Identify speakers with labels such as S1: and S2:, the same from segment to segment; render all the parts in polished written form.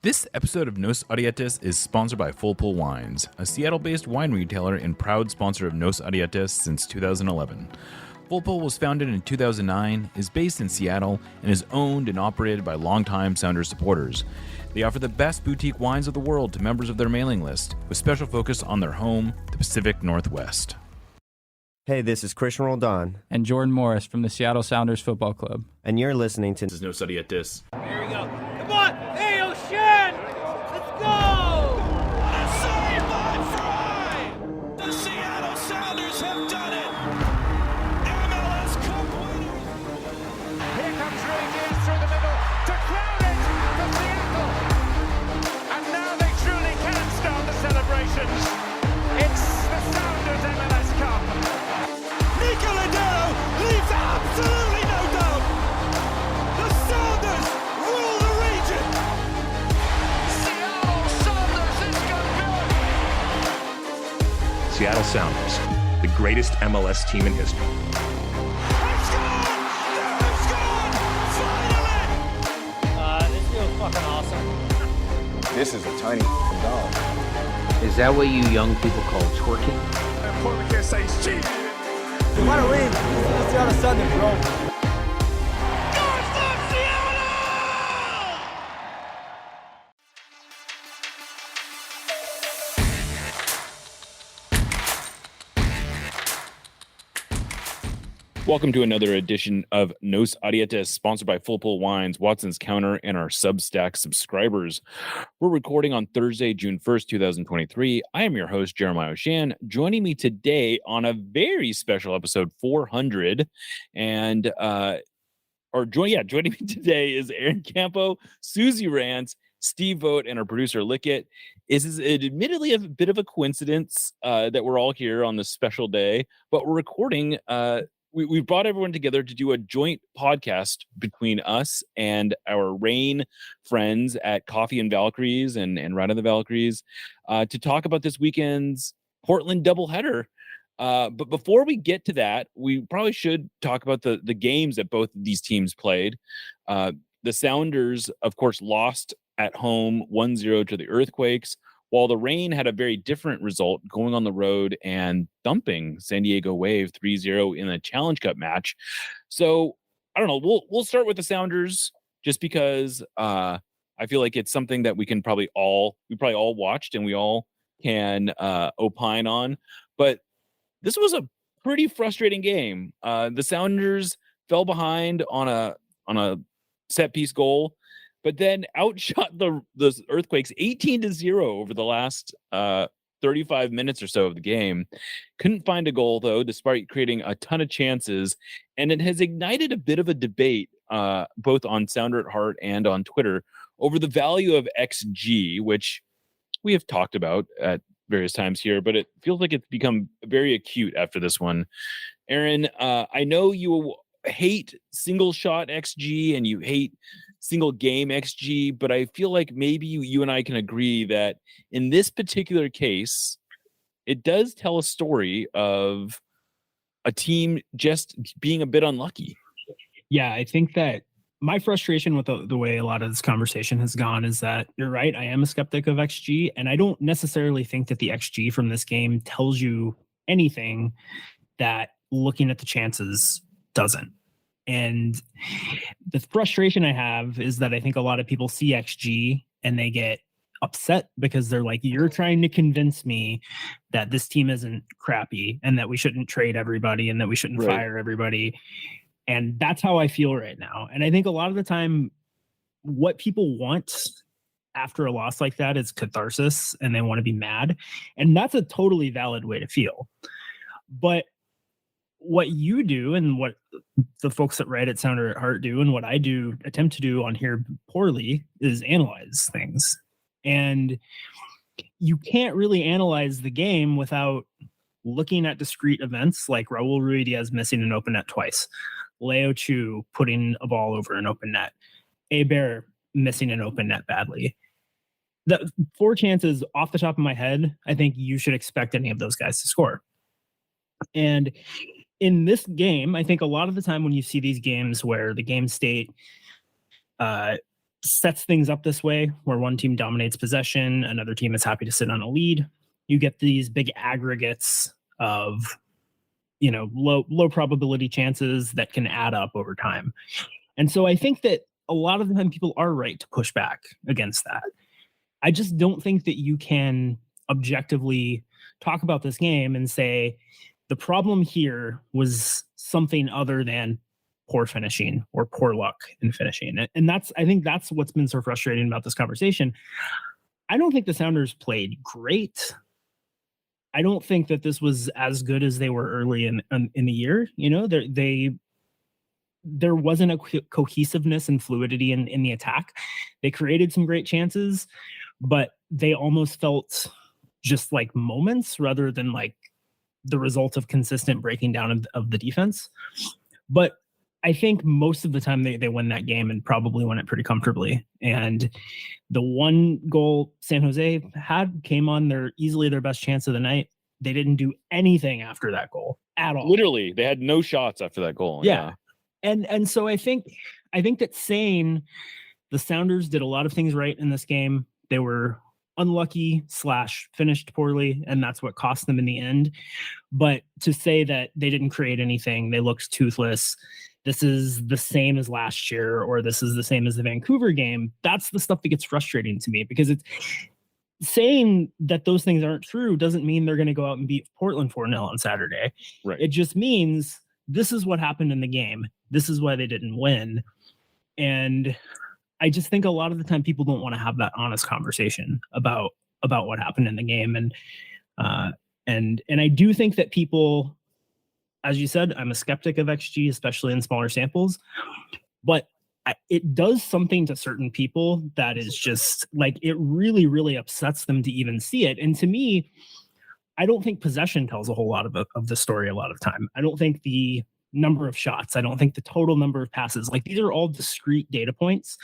S1: This episode of Nos Arietes is sponsored by Full Pull Wines, a Seattle-based wine retailer and proud sponsor of Nos Arietes since 2011. Full Pull was founded in 2009, is based in Seattle, and is owned and operated by longtime Sounders supporters. They offer the best boutique wines of the world to members of their mailing list, with special focus on their home, the Pacific Northwest.
S2: Hey, this is Christian Roldan.
S3: And Jordan Morris from the Seattle Sounders Football Club.
S2: And you're listening to...
S1: This is Nos Arietes.
S4: Here we go. Come on! Hey, O'Shan! Let's go!
S5: Save by Fry! The Seattle Sounders have done it! MLS Cup winners!
S6: Here comes Rangers through the middle to crown it for Seattle! And now they truly can start the celebrations. It's the Sounders MLS Cup.
S5: Nicoladero leaves absolutely no doubt! The Sounders rule the region!
S6: Seattle Sounders is good.
S7: Seattle Sounders, the greatest MLS team in history.
S5: They've scored! They've scored! Finally!
S4: This feels fucking awesome.
S8: This is a tiny dog.
S9: Is that what you young people call twerking?
S6: And Paul McKay says, cheating.
S4: You want to win? Let's see on a Sunday, bro.
S5: Good for Seattle!
S1: Welcome to another edition of Nos Arietes, sponsored by Full Pull Wines, Watson's Counter, and our Substack subscribers. We're recording on Thursday, June 1st, 2023. I am your host, Jeremiah O'Shan. Joining me today on a very special episode 400, and joining me today is Aaron Campo, Susie Rance, Steve Vogt, and our producer Lickett. This is admittedly a bit of a coincidence that we're all here on this special day, but we're recording. We've brought everyone together to do a joint podcast between us and our Rain friends at Coffee and Valkyries and Ride on the Valkyries to talk about this weekend's Portland doubleheader. But before we get to that, we probably should talk about the games that both of these teams played. The Sounders, of course, lost at home 1-0 to the Earthquakes, while the Rain had a very different result, going on the road and thumping San Diego Wave 3-0 in a Challenge Cup match. So I don't know. We'll start with the Sounders just because I feel like it's something that we probably all watched and we all can opine on. But this was a pretty frustrating game. The Sounders fell behind on a set piece goal, but then outshot the Earthquakes 18-0 over the last 35 minutes or so of the game. Couldn't find a goal, though, despite creating a ton of chances. And it has ignited a bit of a debate, both on Sounder at Heart and on Twitter, over the value of XG, which we have talked about at various times here, but it feels like it's become very acute after this one. Aaron, I know you hate single shot XG and you hate single game XG, but I feel like maybe you and I can agree that in this particular case, it does tell a story of a team just being a bit unlucky.
S10: Yeah, I think that my frustration with the way a lot of this conversation has gone is that you're right. I am a skeptic of XG, and I don't necessarily think that the XG from this game tells you anything that looking at the chances doesn't. And the frustration I have is that I think a lot of people see XG and they get upset because they're like, you're trying to convince me that this team isn't crappy and that we shouldn't trade everybody and that we shouldn't fire everybody. And that's how I feel right now. And I think a lot of the time, what people want after a loss like that is catharsis and they want to be mad. And that's a totally valid way to feel. But what you do and what the folks at Right at Sounder at Heart do and what I do attempt to do on here poorly is analyze things. And you can't really analyze the game without looking at discrete events like Raul Ruidiaz missing an open net twice, Leo Chu putting a ball over an open net, Bear missing an open net badly. The 4 chances off the top of my head, I think you should expect any of those guys to score. And in this game, I think a lot of the time when you see these games where the game state sets things up this way, where one team dominates possession, another team is happy to sit on a lead. You get these big aggregates of, low probability chances that can add up over time. And so I think that a lot of the time people are right to push back against that. I just don't think that you can objectively talk about this game and say the problem here was something other than poor finishing or poor luck in finishing. And I think that's what's been so frustrating about this conversation. I don't think the Sounders played great. I don't think that this was as good as they were early in the year. There wasn't a cohesiveness and fluidity in the attack. They created some great chances, but they almost felt just like moments rather than like the result of consistent breaking down of the defense. But I think most of the time they win that game and probably win it pretty comfortably. And the one goal San Jose had came on easily their best chance of the night. They didn't do anything after that goal at all.
S1: Literally, they had no shots after that goal.
S10: Yeah. And so I think that saying the Sounders did a lot of things right in this game. They were unlucky / finished poorly, and that's what cost them in the end. But to say that they didn't create anything, they looked toothless, this is the same as last year, or this is the same as the Vancouver game, that's the stuff that gets frustrating to me, because it's saying that those things aren't true doesn't mean they're going to go out and beat Portland 4-0 on Saturday.
S1: Right.
S10: It just means this is what happened in the game. This is why they didn't win. And I just think a lot of the time people don't want to have that honest conversation about what happened in the game. And I do think that people, as you said, I'm a skeptic of XG, especially in smaller samples, but it does something to certain people that is just like, it really, really upsets them to even see it. And to me, I don't think possession tells a whole lot of the story a lot of time. I don't think the number of shots, I don't think the total number of passes, like these are all discrete data points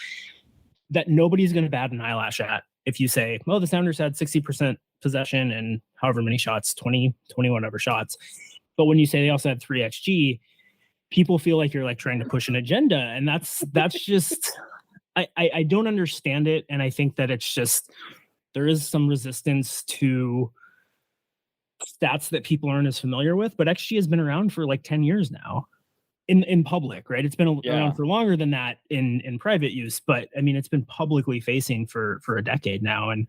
S10: that nobody's going to bat an eyelash at. If you say, well, the Sounders had 60% possession and however many shots, 20 whatever shots. But when you say they also had 3 XG, people feel like you're like trying to push an agenda. And that's just, I don't understand it. And I think that it's just, there is some resistance to stats that people aren't as familiar with, but XG has been around for like 10 years now in public, right? It's been around for longer than that in private use, but I mean, it's been publicly facing for a decade now. And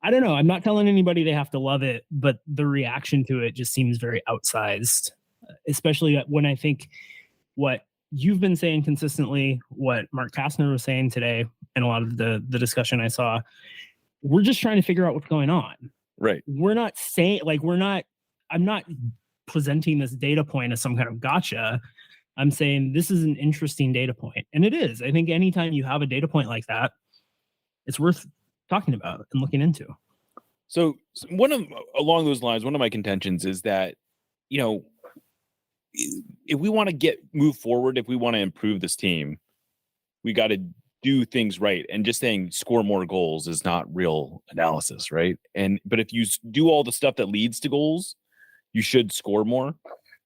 S10: I don't know, I'm not telling anybody they have to love it, but the reaction to it just seems very outsized, especially when I think what you've been saying consistently, what Mark Kastner was saying today, and a lot of the discussion I saw, we're just trying to figure out what's going on.
S1: Right.
S10: We're not saying I'm not presenting this data point as some kind of gotcha. I'm saying this is an interesting data point. And it is. I think anytime you have a data point like that, it's worth talking about and looking into.
S1: So along those lines, one of my contentions is that, if we want to move forward, if we want to improve this team, we got to do things right. And just saying score more goals is not real analysis, right? But if you do all the stuff that leads to goals, you should score more.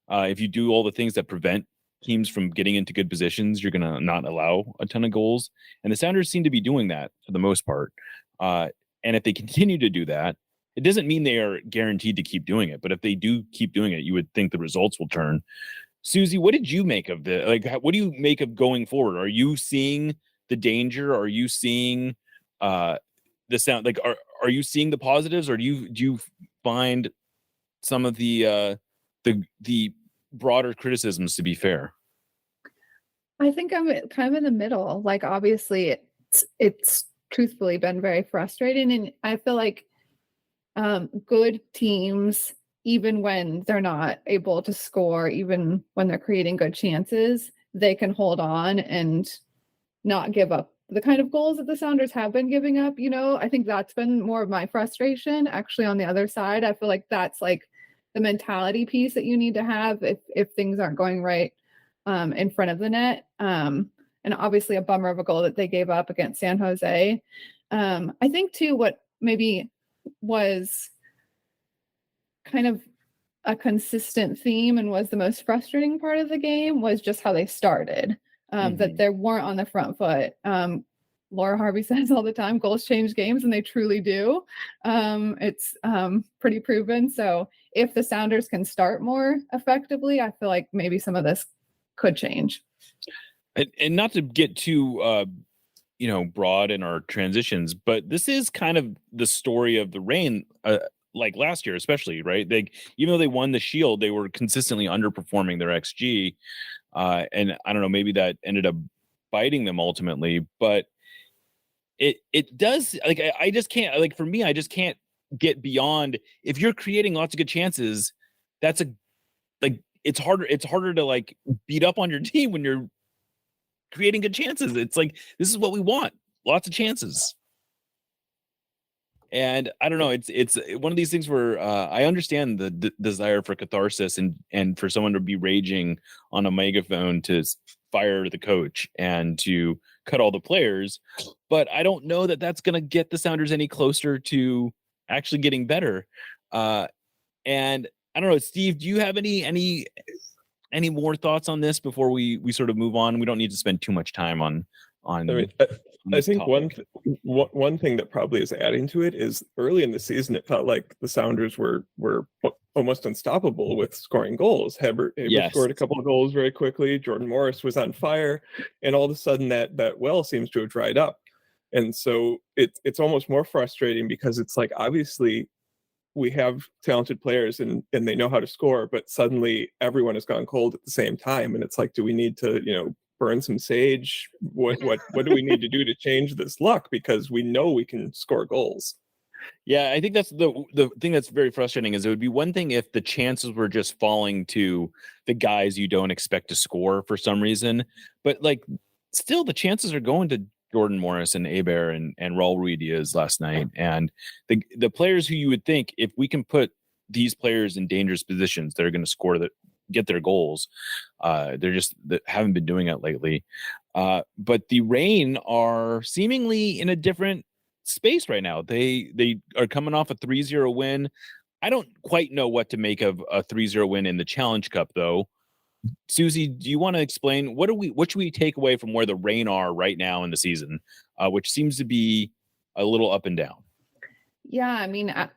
S1: If you do all the things that prevent teams from getting into good positions, you're going to not allow a ton of goals. And the Sounders seem to be doing that for the most part. And if they continue to do that, it doesn't mean they are guaranteed to keep doing it. But if they do keep doing it, you would think the results will turn. Susie, what did you make of what do you make of going forward? Are you seeing the danger? Are you seeing the sound? Like, are you seeing the positives, or do you find some of the broader criticisms to be fair?
S8: I think I'm kind of in the middle. Like, obviously, it's truthfully been very frustrating, and I feel like good teams, even when they're not able to score, even when they're creating good chances, they can hold on and not give up the kind of goals that the Sounders have been giving up. I think that's been more of my frustration. Actually, on the other side, I feel like that's like the mentality piece that you need to have if things aren't going right in front of the net. And obviously a bummer of a goal that they gave up against San Jose. I think too, what maybe was kind of a consistent theme and was the most frustrating part of the game was just how they started. That they weren't on the front foot. Laura Harvey says all the time, goals change games, and they truly do. It's pretty proven. So if the Sounders can start more effectively, I feel like maybe some of this could change.
S1: And not to get too broad in our transitions, but this is kind of the story of the Reign, like last year especially, right? Even though they won the Shield, they were consistently underperforming their XG, and I don't know, maybe that ended up biting them ultimately, but it does, like, I just can't, like, for me, I just can't get beyond, if you're creating lots of good chances, that's it's harder to like beat up on your team when you're creating good chances. It's like, this is what we want, lots of chances. And I don't know, it's one of these things where I understand the desire for catharsis and for someone to be raging on a megaphone to fire the coach and to cut all the players, but I don't know that that's going to get the Sounders any closer to actually getting better. And I don't know, Steve, do you have any more thoughts on this before we sort of move on? We don't need to spend too much time on
S11: I think one thing that probably is adding to it is early in the season, it felt like the Sounders were almost unstoppable with scoring goals. Hebert scored a couple of goals very quickly. Jordan Morris was on fire, and all of a sudden that well seems to have dried up. And so it's almost more frustrating because it's like, obviously we have talented players and they know how to score, but suddenly everyone has gone cold at the same time. And it's like, do we need to, burn some sage? What do we need to do to change this luck? Because we know we can score goals.
S1: Yeah, I think that's the thing that's very frustrating, is it would be one thing if the chances were just falling to the guys you don't expect to score for some reason, but like still the chances are going to Jordan Morris and Hebert and Raul Ruiz last night, and the players who you would think, if we can put these players in dangerous positions, they're going to score, that get their goals. They haven't been doing it lately. But the Reign are seemingly in a different space right now. They are coming off a 3-0 win. I don't quite know what to make of a 3-0 win in the Challenge Cup, though. Susie, do you want to explain what should we take away from where the Reign are right now in the season, which seems to be a little up and down?
S8: Yeah, I mean, a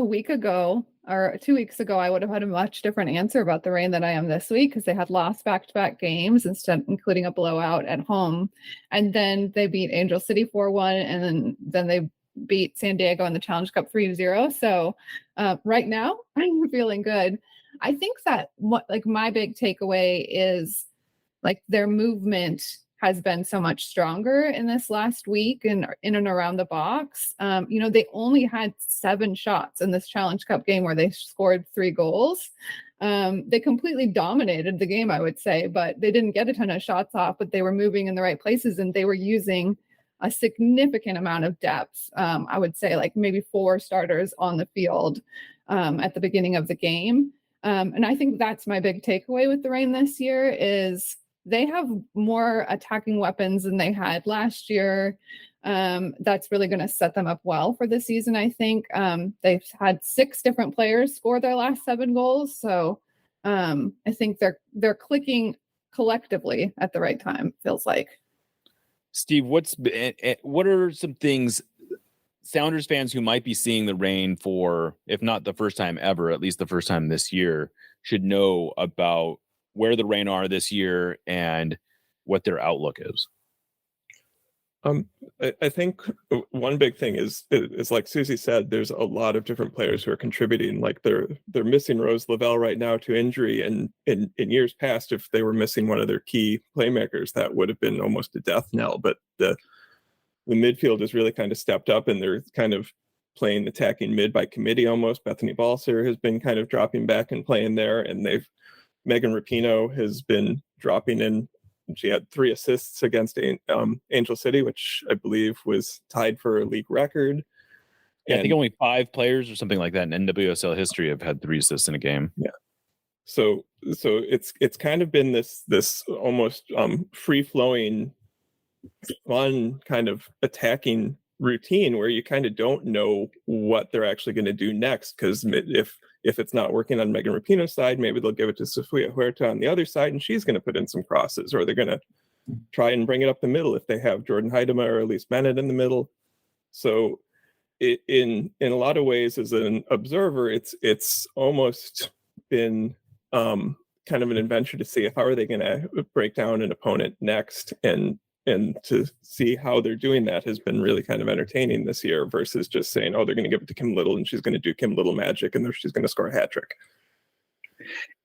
S8: week ago or 2 weeks ago, I would have had a much different answer about the Reign than I am this week, because they had lost back-to-back games, including a blowout at home. And then they beat Angel City 4-1, and then they beat San Diego in the Challenge Cup 3-0. So right now, I'm feeling good. I think that my big takeaway is like their movement has been so much stronger in this last week and in and around the box. They only had 7 shots in this Challenge Cup game where they scored 3 goals. They completely dominated the game, I would say, but they didn't get a ton of shots off, but they were moving in the right places and they were using a significant amount of depth. I would say like maybe 4 starters on the field at the beginning of the game. And I think that's my big takeaway with the Reign this year is they have more attacking weapons than they had last year. That's really going to set them up well for the season, I think. They've had 6 different players score their last 7 goals. So I think they're clicking collectively at the right time, feels like.
S1: Steve, what are some things Sounders fans who might be seeing the Reign for, if not the first time ever, at least the first time this year, should know about where the Reign are this year and what their outlook is?
S11: I think one big thing is like Susie said, there's a lot of different players who are contributing. Like they're missing Rose Lavelle right now to injury, and in years past, if they were missing one of their key playmakers, that would have been almost a death knell. But the midfield has really kind of stepped up, and they're kind of playing attacking mid by committee almost. Bethany Balser has been kind of dropping back and playing there, and Megan Rapinoe has been dropping in. She had 3 assists against Angel City, which I believe was tied for a league record.
S1: Yeah, I think only 5 players or something like that in NWSL history have had 3 assists in a game.
S11: Yeah. So it's kind of been this almost free-flowing, fun kind of attacking routine where you kind of don't know what they're actually going to do next, because if it's not working on Megan Rapinoe's side, maybe they'll give it to Sofia Huerta on the other side and she's going to put in some crosses, or they're going to try and bring it up the middle if they have Jordan Heidema or at least Bennett in the middle. So in a lot of ways, as an observer, it's almost been kind of an adventure to see how are they going to break down an opponent next, and to see how they're doing that has been really kind of entertaining this year, versus just saying, oh, they're going to give it to Kim Little and she's going to do Kim Little magic and she's going to score a hat trick.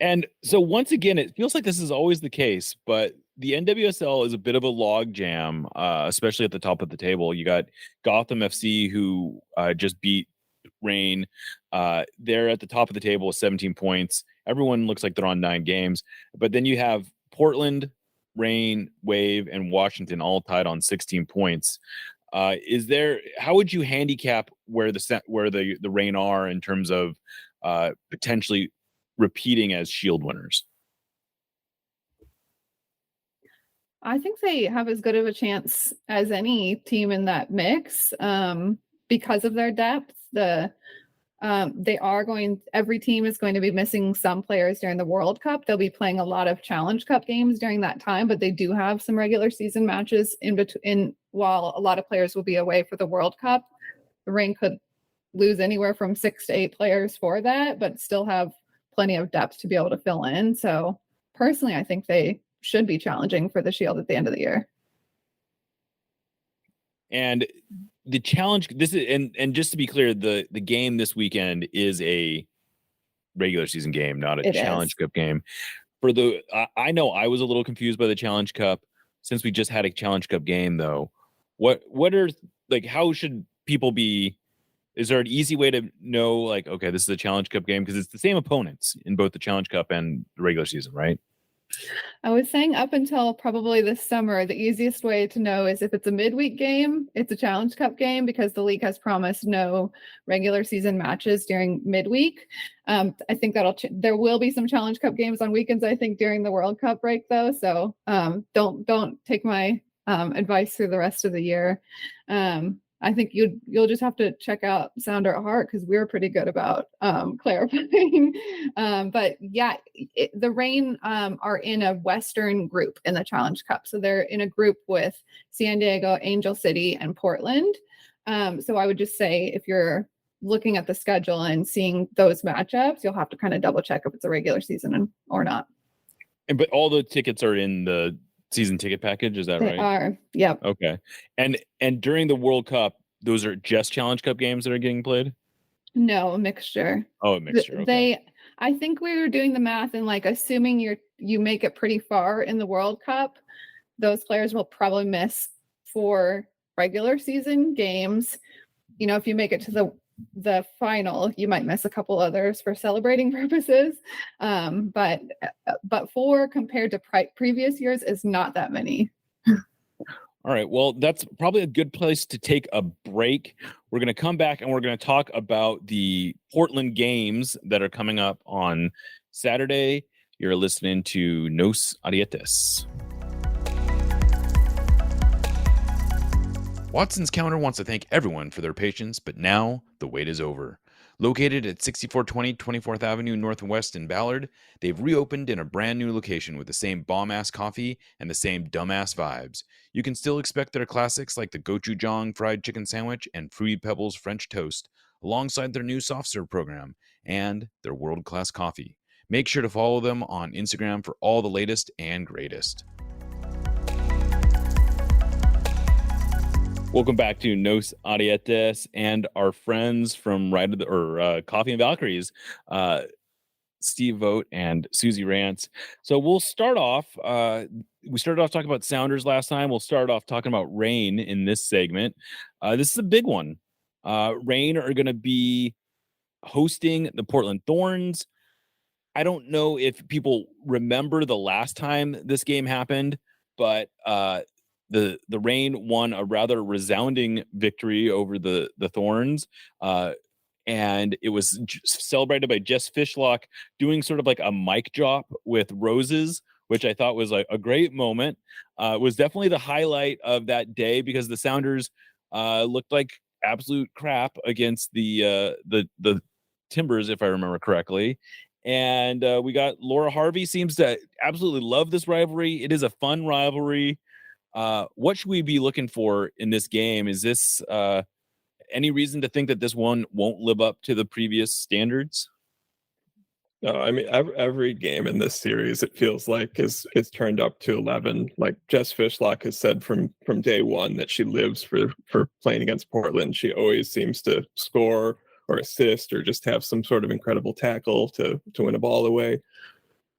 S1: And so once again, it feels like this is always the case, but the NWSL is a bit of a log jam, especially at the top of the table. You got Gotham FC, who just beat Reign. They're at the top of the table with 17 points. Everyone looks like they're on 9 games. But then you have Portland, Reign, Wave, and Washington all tied on 16 points. How would you handicap where the Reign are in terms of potentially repeating as Shield winners?
S8: I think they have as good of a chance as any team in that mix because of their depth. Every team is going to be missing some players during the World Cup. They'll be playing a lot of Challenge Cup games during that time, but they do have some regular season matches in between. While a lot of players will be away for the World Cup, the Reign could lose anywhere from 6 to 8 players for that, but still have plenty of depth to be able to fill in. So personally, I think they should be challenging for the Shield at the end of the year.
S1: And the challenge, and just to be clear, the game this weekend is a regular season game, not a Challenge Cup game. I know I was a little confused by the Challenge Cup, since we just had a Challenge Cup game though. How should people be? Is there an easy way to know, like, okay, this is a Challenge Cup game? Because it's the same opponents in both the Challenge Cup and the regular season, right?
S8: I was saying up until probably this summer, the easiest way to know is if it's a midweek game, it's a Challenge Cup game, because the league has promised no regular season matches during midweek. I think there will be some Challenge Cup games on weekends, I think, during the World Cup break, though. So don't take my advice through the rest of the year. I think you'll just have to check out Sounder at Heart, because we're pretty good about clarifying. But yeah, the Reign are in a Western group in the Challenge Cup. So they're in a group with San Diego, Angel City, and Portland. So I would just say, if you're looking at the schedule and seeing those matchups, you'll have to kind of double check if it's a regular season or not.
S1: But all the tickets are in the season ticket package, is that right?
S8: They are. Yep.
S1: Okay. And during the World Cup, those are just Challenge Cup games that are getting played?
S8: No, a mixture.
S1: Oh, a mixture. Okay.
S8: I think we were doing the math, and like, assuming you make it pretty far in the World Cup, those players will probably miss 4 regular season games. You know, if you make it to the final, you might miss a couple others for celebrating purposes. But 4 compared to previous years is not that many.
S1: All right. Well, that's probably a good place to take a break. We're going to come back and we're going to talk about the Portland games that are coming up on Saturday. You're listening to Nos Arietes. Watson's Counter wants to thank everyone for their patience, but now the wait is over. Located at 6420 24th Avenue Northwest in Ballard, they've reopened in a brand new location with the same bomb-ass coffee and the same dumbass vibes. You can still expect their classics like the gochujang fried chicken sandwich and Fruity Pebbles French toast, alongside their new soft serve program and their world-class coffee. Make sure to follow them on Instagram for all the latest and greatest. Welcome back to Nos Arietes and our friends from Coffee and Valkyries, Steve Vogt and Susie Rance. So we'll start off. We started off talking about Sounders last time. We'll start off talking about Reign in this segment. This is a big one. Reign are going to be hosting the Portland Thorns. I don't know if people remember the last time this game happened, but the Reign won a rather resounding victory over the Thorns, and it was celebrated by Jess Fishlock doing sort of like a mic drop with roses, which I thought was like a great moment. It was definitely the highlight of that day, because the Sounders looked like absolute crap against the Timbers, if I remember correctly. And we got Laura Harvey seems to absolutely love this rivalry. It is a fun rivalry. what should we be looking for in this game? Is this any reason to think that this one won't live up to the previous standards?
S11: No, I mean every game in this series it feels like is turned up to 11. Like Jess Fishlock has said from day one that she lives for playing against Portland. She always seems to score or assist or just have some sort of incredible tackle to win a ball away.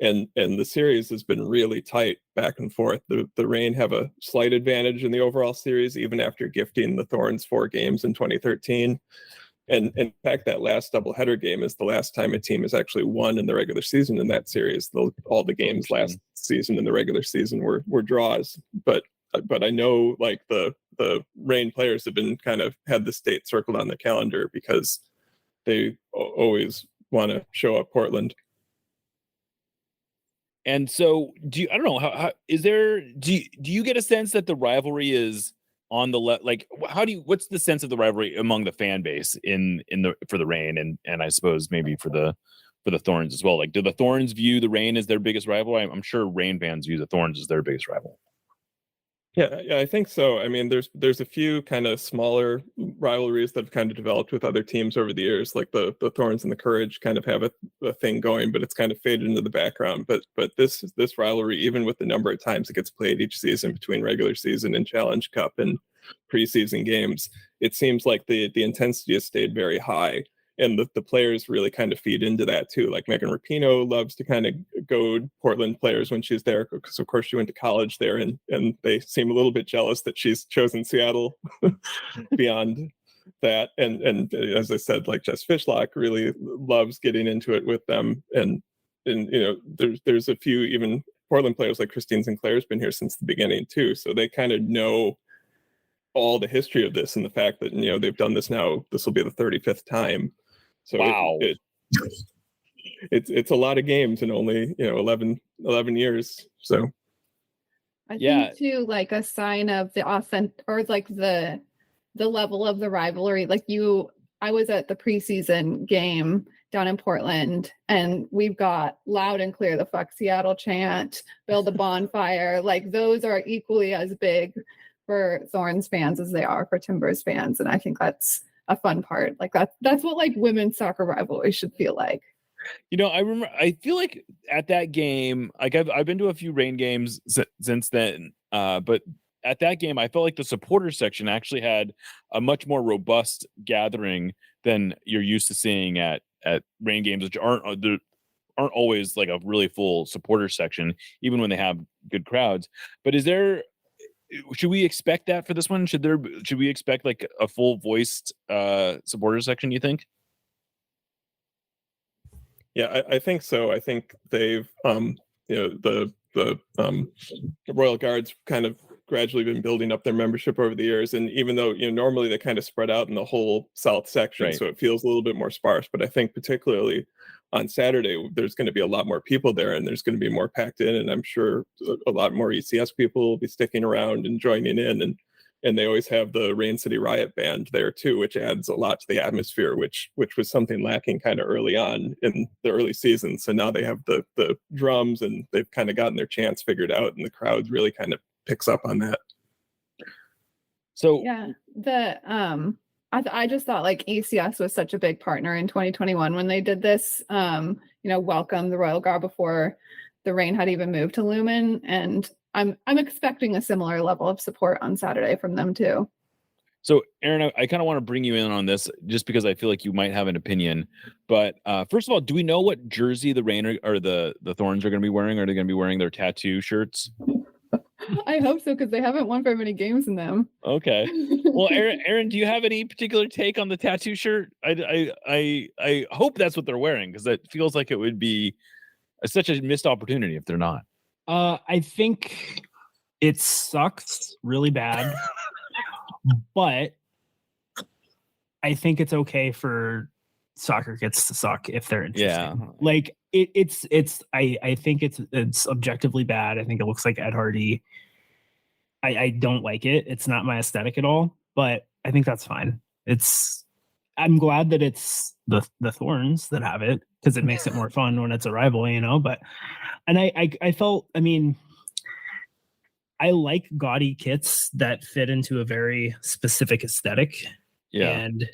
S11: And the series has been really tight back and forth. The Reign have a slight advantage in the overall series, even after gifting the Thorns 4 games in 2013. And in fact, that last doubleheader game is the last time a team has actually won in the regular season in that series. All the games last season in the regular season were draws. But I know like the Reign players have been kind of had the state circled on the calendar because they always want to show up Portland.
S1: And so do you get a sense that the rivalry is on the what's the sense of the rivalry among the fan base for the Reign and I suppose maybe for the Thorns as well? Like, do the Thorns view the Reign as their biggest rival? I'm sure Reign fans view the Thorns as their biggest rival.
S11: Yeah, I think so. I mean, there's a few kind of smaller rivalries that have kind of developed with other teams over the years, like the Thorns and the Courage kind of have a thing going, but it's kind of faded into the background. But this rivalry, even with the number of times it gets played each season between regular season and Challenge Cup and preseason games, it seems like the intensity has stayed very high. And the players really kind of feed into that too. Like Megan Rapinoe loves to kind of goad Portland players when she's there because of course she went to college there, and they seem a little bit jealous that she's chosen Seattle beyond that. And as I said, like Jess Fishlock really loves getting into it with them. And there's a few even Portland players like Christine Sinclair's been here since the beginning too. So they kind of know all the history of this and the fact that they've done this now. This will be the 35th time. So
S1: wow,
S11: it's a lot of games in only 11 years. So
S8: I think too, like a sign of the or like the level of the rivalry. Like I was at the preseason game down in Portland, and we've got loud and clear the "Fuck Seattle" chant, build a bonfire. Like those are equally as big for Thorns fans as they are for Timbers fans, and I think that's a fun part. Like that's what like women's soccer rivalry should feel like.
S1: I feel like at that game, like I've been to a few Reign games since then, but at that game I felt like the supporter section actually had a much more robust gathering than you're used to seeing at Reign games, which aren't always like a really full supporter section, even when they have good crowds. But should we expect that for this one? Should we expect like a full voiced supporter section, you think?
S11: Yeah, I think so. I think they've the Royal Guards kind of gradually been building up their membership over the years, and even though normally they kind of spread out in the whole south section, right, so it feels a little bit more sparse, but I think particularly on Saturday there's going to be a lot more people there, and there's going to be more packed in, and I'm sure a lot more ECS people will be sticking around and joining in, and they always have the Reign City Riot Band there too, which adds a lot to the atmosphere, which was something lacking kind of early on in the early season. So now they have the drums, and they've kind of gotten their chants figured out, and the crowd really kind of picks up on that.
S1: So
S8: yeah, I just thought like ECS was such a big partner in 2021 when they did this, welcome the Royal Guard before the Reign had even moved to Lumen, and I'm expecting a similar level of support on Saturday from them too.
S1: So Aaron, I kind of want to bring you in on this just because I feel like you might have an opinion. But first of all, do we know what jersey the Reign or the Thorns are going to be wearing? Are they going to be wearing their tattoo shirts?
S8: I hope so, because they haven't won very many games in them.
S1: Okay. Well, Aaron, do you have any particular take on the tattoo shirt? I hope that's what they're wearing, because that feels like it would be such a missed opportunity if they're not.
S10: I think it sucks really bad, but I think it's okay for soccer kits to suck if they're interesting.
S1: Yeah.
S10: Like I think it's objectively bad. I think it looks like Ed Hardy. I don't like it. It's not my aesthetic at all, but I think that's fine. I'm glad that it's the Thorns that have it, because it makes it more fun when it's a rival, but, and I felt, I mean, I like gaudy kits that fit into a very specific aesthetic.
S1: Yeah.
S10: And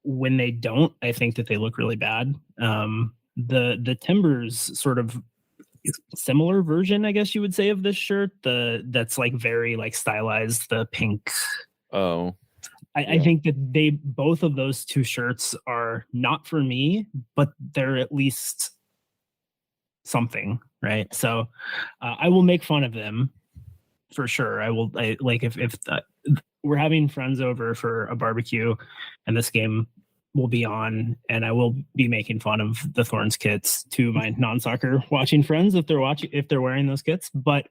S10: when they don't, I think that they look really bad. The Timbers sort of similar version, I guess you would say, of this shirt. That's like very like stylized, the pink.
S1: Oh.
S10: I think that both of those two shirts are not for me, but they're at least something, right? So I will make fun of them for sure. I will. If we're having friends over for a barbecue, and this game will be on, and I will be making fun of the Thorns kits to my non-soccer watching friends if they're wearing those kits. But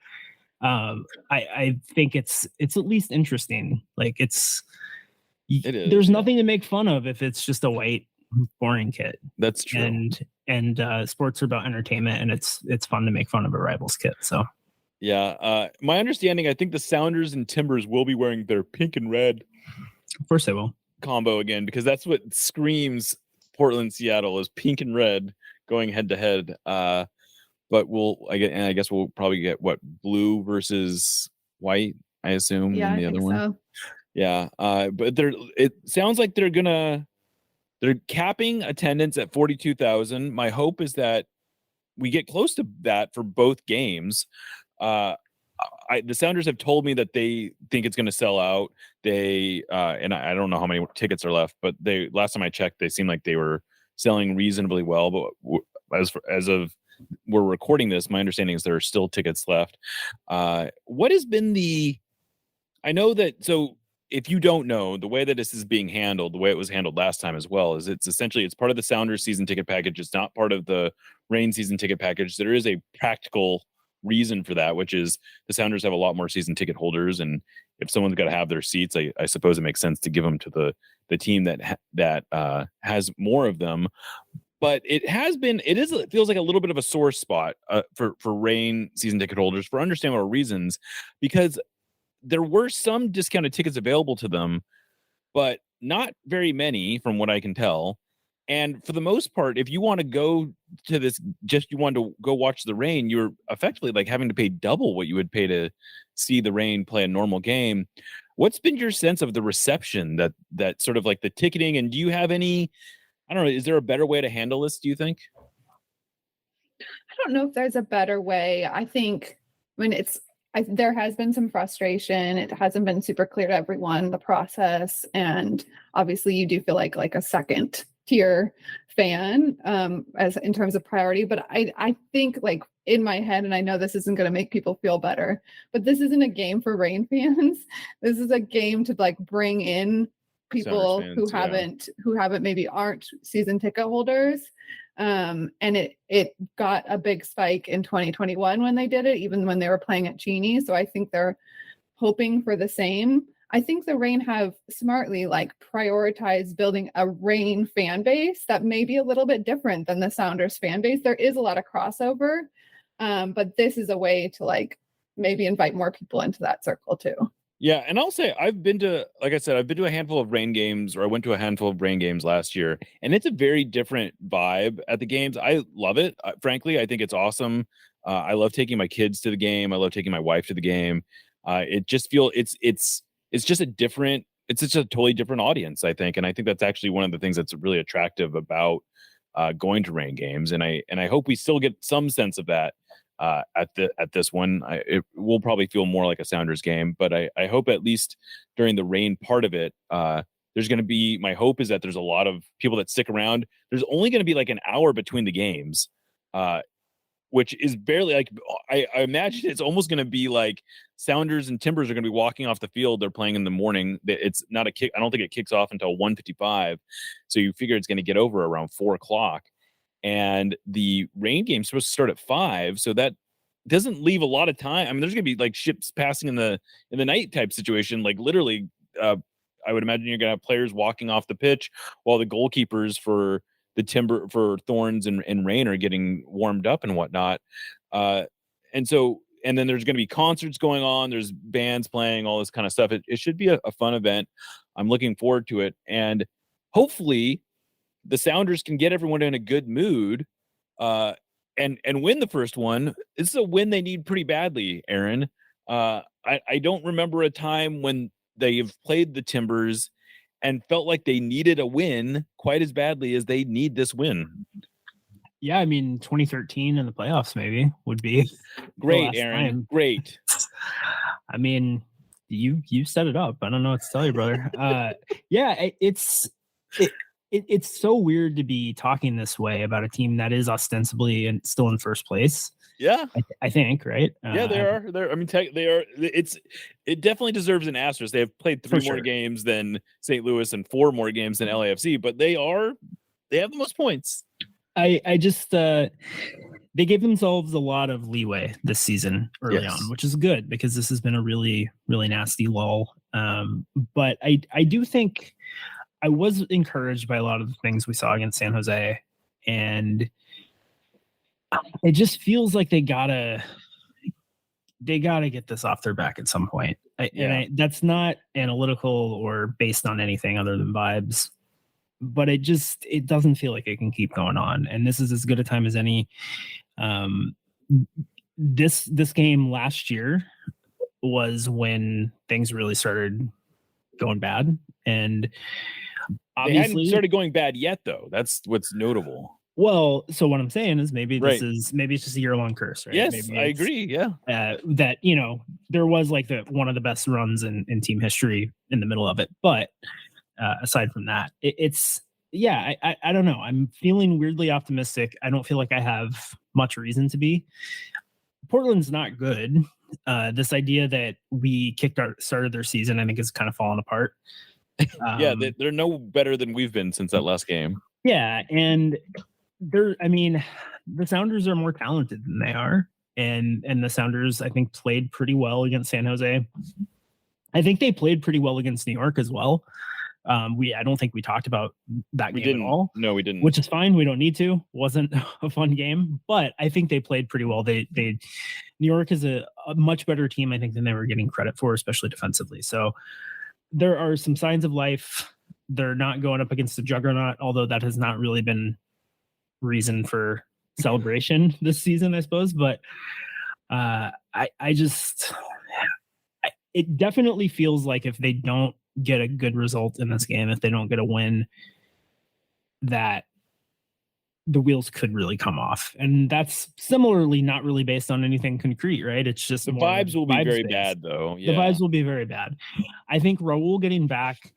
S10: I think it's at least interesting. Like it is, there's nothing to make fun of if it's just a white boring kit.
S1: That's true.
S10: And sports are about entertainment, and it's fun to make fun of a rival's kit. So
S1: yeah, my understanding, I think the Sounders and Timbers will be wearing their pink and red.
S10: Of course they will.
S1: Combo again, because that's what screams Portland, Seattle is pink and red going head to head. But I guess we'll probably get what, blue versus white, I assume.
S8: Yeah,
S1: in the
S8: I
S1: other
S8: think
S1: one.
S8: so.
S1: Yeah. But it sounds like they're capping attendance at 42,000. My hope is that we get close to that for both games. The Sounders have told me that they think it's going to sell out. They and I don't know how many tickets are left, but last time I checked, they seemed like they were selling reasonably well. But as of we're recording this, my understanding is there are still tickets left. What has been I know that, so if you don't know, the way that this is being handled, the way it was handled last time as well, is it's part of the Sounders season ticket package. It's not part of the Reign season ticket package. There is a practical reason for that, which is the Sounders have a lot more season ticket holders, and if someone's got to have their seats, I suppose it makes sense to give them to the team that has more of them. But it feels like a little bit of a sore spot for Reign season ticket holders for understandable reasons, because there were some discounted tickets available to them, but not very many from what I can tell. And for the most part, if you want to go to this, you want to go watch the Reign, you're effectively like having to pay double what you would pay to see the Reign play a normal game. What's been your sense of the reception that sort of like the ticketing? And do you have any, I don't know, is there a better way to handle this, do you think?
S8: I don't know if there's a better way. I think there has been some frustration. It hasn't been super clear to everyone, the process. And obviously you do feel like a second tier fan as in terms of priority. But I think like in my head, and I know this isn't going to make people feel better, but this isn't a game for Reign fans. This is a game to like bring in people who haven't maybe aren't season ticket holders. And it got a big spike in 2021 when they did it, even when they were playing at Cheney. So I think they're hoping for the same. I think the Reign have smartly like prioritized building a Reign fan base that may be a little bit different than the Sounders fan base. There is a lot of crossover, but this is a way to like maybe invite more people into that circle too.
S1: Yeah, and I'll say I've been to a handful of Reign games, or I went to a handful of Reign games last year, and it's a very different vibe at the games. I love it. Frankly, I think it's awesome. I love taking my kids to the game. I love taking my wife to the game. It just it's just a totally different audience, I think, and I think that's actually one of the things that's really attractive about going to Reign games, and I hope we still get some sense of that. At this one, it will probably feel more like a Sounders game, but I hope at least during the Reign part of it, there's going to be, my hope is that there's a lot of people that stick around. There's only going to be like an hour between the games, which is barely like, I imagine it's almost going to be like Sounders and Timbers are going to be walking off the field. They're playing in the morning. It's not a kick. I don't think it kicks off until 1:55. So you figure it's going to get over around 4:00. And the Reign game is supposed to start at 5, so that doesn't leave a lot of time. I mean, there's gonna be like ships passing in the night type situation. Like literally, I would imagine you're gonna have players walking off the pitch while the goalkeepers for Thorns and Reign are getting warmed up and whatnot. And then there's gonna be concerts going on. There's bands playing, all this kind of stuff. It should be a fun event. I'm looking forward to it, and hopefully the Sounders can get everyone in a good mood and win the first one. This is a win they need pretty badly, Aaron. I don't remember a time when they've played the Timbers and felt like they needed a win quite as badly as they need this win.
S10: Yeah, I mean, 2013 in the playoffs maybe would be
S1: great, Aaron.
S10: Time.
S1: Great.
S10: I mean, you set it up. I don't know what to tell you, brother. Yeah, it's so weird to be talking this way about a team that is ostensibly and still in first place.
S1: Yeah,
S10: I think, right?
S1: Yeah, they are. I mean, they are. It definitely deserves an asterisk. They have played 3 more games than St. Louis and 4 more games than LAFC, but they have the most points.
S10: I just they gave themselves a lot of leeway this season early on, which is good because this has been a really, really nasty lull. But I do think I was encouraged by a lot of the things we saw against San Jose, and it just feels like they gotta get this off their back at some point. That's not analytical or based on anything other than vibes, but it doesn't feel like it can keep going on. And this is as good a time as any. This game last year was when things really started going bad, and obviously
S1: they hadn't started going bad yet, though. That's what's notable.
S10: Well, so what I'm saying is maybe it's just a year-long curse, right?
S1: Yes, I agree. Yeah,
S10: that there was like one of the best runs in team history in the middle of it, but aside from that, I don't know. I'm feeling weirdly optimistic. I don't feel like I have much reason to be. Portland's not good. This idea that we started their season, I think, is kind of falling apart.
S1: They're no better than we've been since that last game.
S10: Yeah, and the Sounders are more talented than they are, and the Sounders, I think, played pretty well against San Jose. I think they played pretty well against New York as well. I don't think we talked about that game at all.
S1: No, we didn't.
S10: Which is fine. We don't need to. Wasn't a fun game, but I think they played pretty well. New York is a much better team, I think, than they were getting credit for, especially defensively. So there are some signs of life. They're not going up against the juggernaut, although that has not really been reason for celebration this season, I suppose. But it definitely feels like if they don't get a good result in this game, if they don't get a win, that the wheels could really come off. And that's similarly not really based on anything concrete, right? It's just
S1: the vibes will be very bad, though.
S10: The vibes will be very bad. I think Raul getting back,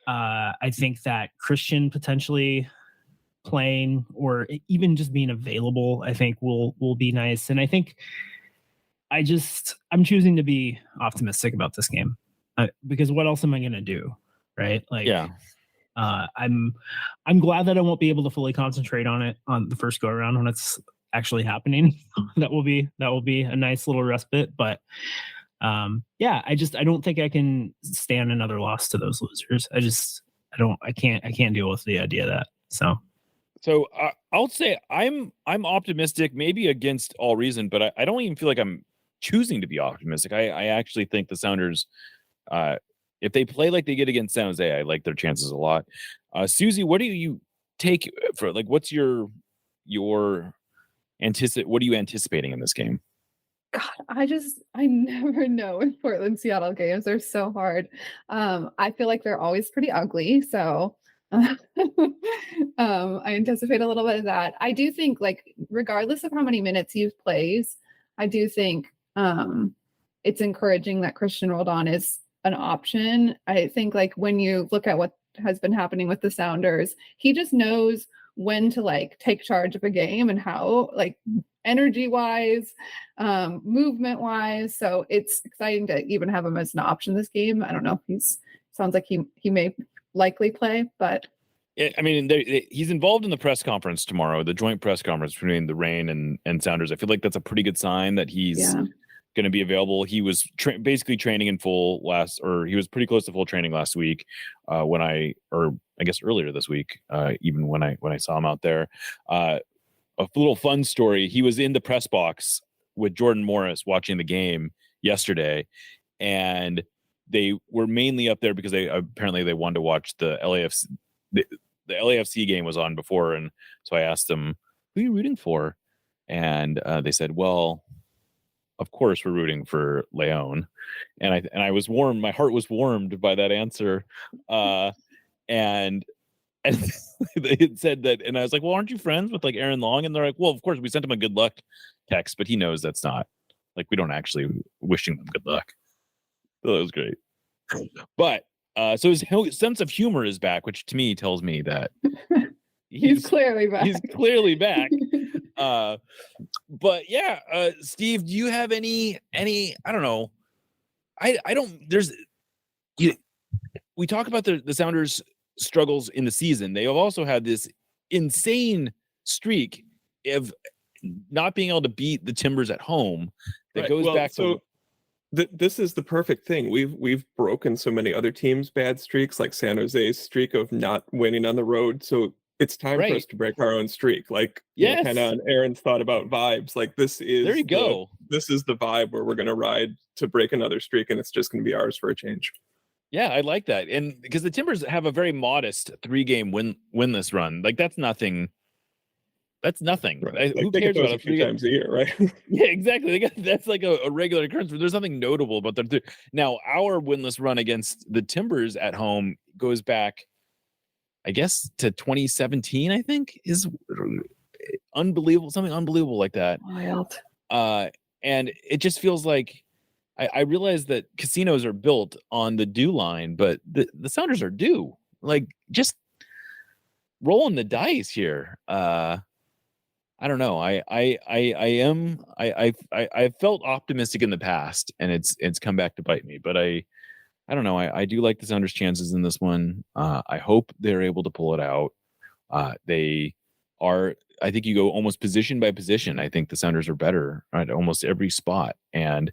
S10: I think that Christian potentially playing or even just being available, I think will be nice. And I think I'm choosing to be optimistic about this game because what else am I going to do? Right. I'm glad that I won't be able to fully concentrate on it on the first go around when it's actually happening. that will be a nice little respite, but I don't think I can stand another loss to those losers. I can't deal with the idea of that.
S1: So I'll say I'm optimistic, maybe against all reason, but I don't even feel like I'm choosing to be optimistic. I actually think the Sounders, if they play like they did against San Jose, I like their chances a lot. Susie, what do you take for what's your what are you anticipating in this game?
S8: God, I never know with Portland Seattle games. They're so hard. I feel like they're always pretty ugly. So I anticipate a little bit of that. I do think regardless of how many minutes he plays, I do think it's encouraging that Christian Roldan is an option. I think when you look at what has been happening with the Sounders, he just knows when to take charge of a game and how energy wise, movement wise. So it's exciting to even have him as an option this game. I don't know if sounds like he may likely play, but
S1: I mean, he's involved in the press conference tomorrow, the joint press conference between the Reign and Sounders. I feel like that's a pretty good sign that he's going to be available. He was basically training in full he was pretty close to full training last week I guess earlier this week, even when I saw him out there. A little fun story. He was in the press box with Jordan Morris watching the game yesterday, and they were mainly up there because they wanted to watch the LAFC. The LAFC game was on before, and so I asked them, "Who are you rooting for?" And they said, "Well, of course we're rooting for Leon, and I was warmed. My heart was warmed by that answer, and they had said that, and I was like, well, aren't you friends with like Aaron Long? And they're like, well, of course we sent him a good luck text, but he knows that's not like, we don't actually wishing them good luck. So that was great. But so his sense of humor is back, which to me tells me that
S8: he's clearly back.
S1: He's clearly back. But yeah, Steve, do you have any I don't know. I don't, we talk about the Sounders struggles in the season. They have also had this insane streak of not being able to beat the Timbers at home that goes back to
S11: this is the perfect thing. We've broken so many other teams' bad streaks, like San Jose's streak of not winning on the road. So it's time for us to break our own streak. Like,
S1: yes,
S11: kind of Aaron's thought about vibes. Like, this is
S1: there you go.
S11: This is the vibe where we're going to ride to break another streak, and it's just going to be ours for a change.
S1: Yeah, I like that. And because the Timbers have a very modest 3-game winless run. Like, that's nothing. That's nothing.
S11: Right.
S1: Who cares about
S11: a few times a year, right?
S1: Yeah, exactly. That's like a regular occurrence, but there's nothing notable about them. Now, our winless run against the Timbers at home goes back, I guess, to 2017, I think, is unbelievable. Something unbelievable like that.
S8: Wild.
S1: And it just feels like I realize that casinos are built on the due line, but the Sounders are due. Like, just rolling the dice here. I don't know. I felt optimistic in the past, and it's come back to bite me. But I don't know. I do like the Sounders' chances in this one. I hope they're able to pull it out. They are. I think you go almost position by position. I think the Sounders are better at almost every spot, and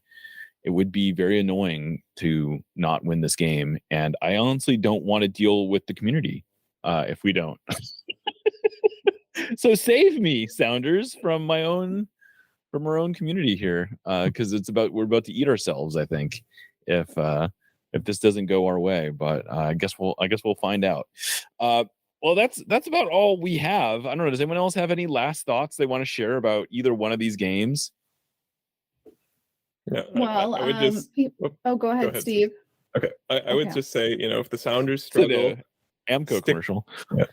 S1: it would be very annoying to not win this game. And I honestly don't want to deal with the community if we don't. So save me, Sounders, from our own community here, because we're about to eat ourselves, I think, if this doesn't go our way. But I guess we'll find out. Well, that's about all we have. I don't know. Does anyone else have any last thoughts they want to share about either one of these games?
S11: Yeah.
S8: Well,
S11: I would just.
S8: Go ahead, Steve.
S11: Okay, I would just say, if the Sounders struggle.
S1: Amco commercial.
S11: Yeah.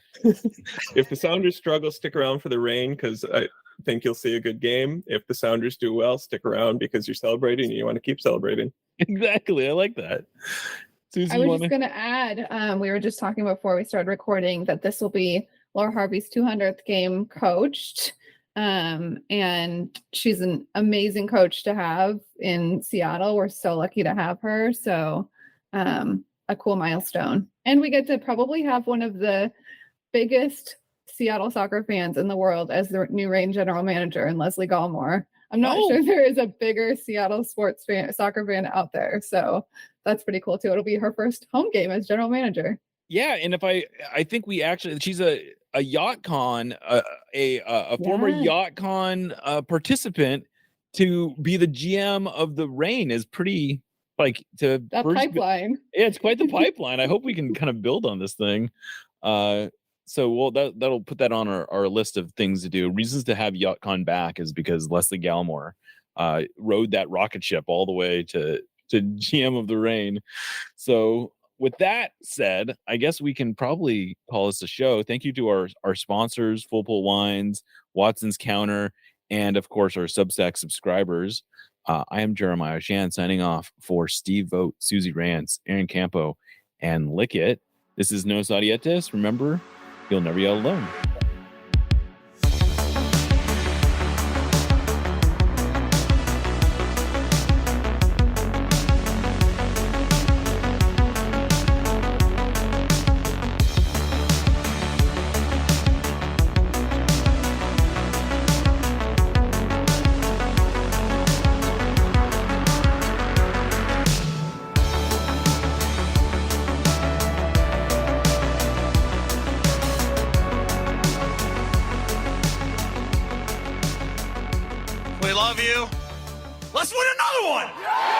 S11: If the Sounders struggle, stick around for the rain, because I think you'll see a good game. If the Sounders do well, stick around because you're celebrating and you want to keep celebrating.
S1: Exactly. I like that. Susie,
S8: I was just going to add, we were just talking before we started recording that this will be Laura Harvey's 200th game coached. And she's an amazing coach to have in Seattle. We're so lucky to have her. So, a cool milestone. And we get to probably have one of the biggest Seattle soccer fans in the world as the new Reign general manager, and Leslie Gallmore. I'm not sure there is a bigger Seattle soccer fan out there. So that's pretty cool too. It'll be her first home game as general manager.
S1: Yeah. And if I think she's a YachtCon, a former YachtCon participant, to be the GM of the Reign is pretty, like, to
S8: that pipeline.
S1: Yeah, it's quite the pipeline. I hope we can kind of build on this thing. So that'll put that on our list of things to do. Reasons to have YachtCon back is because Leslie Gallmore rode that rocket ship all the way to GM of the Reign. So with that said, I guess we can probably call this a show. Thank you to our sponsors, Full Pull Wines, Watson's Counter, and of course our Substack subscribers. I am Jeremiah Shan signing off for Steve Vogt, Susie Rance, Aaron Campo, and Lickett. This is Nos Audietes. Remember, you'll never yell alone.
S5: We love you. Let's win another one!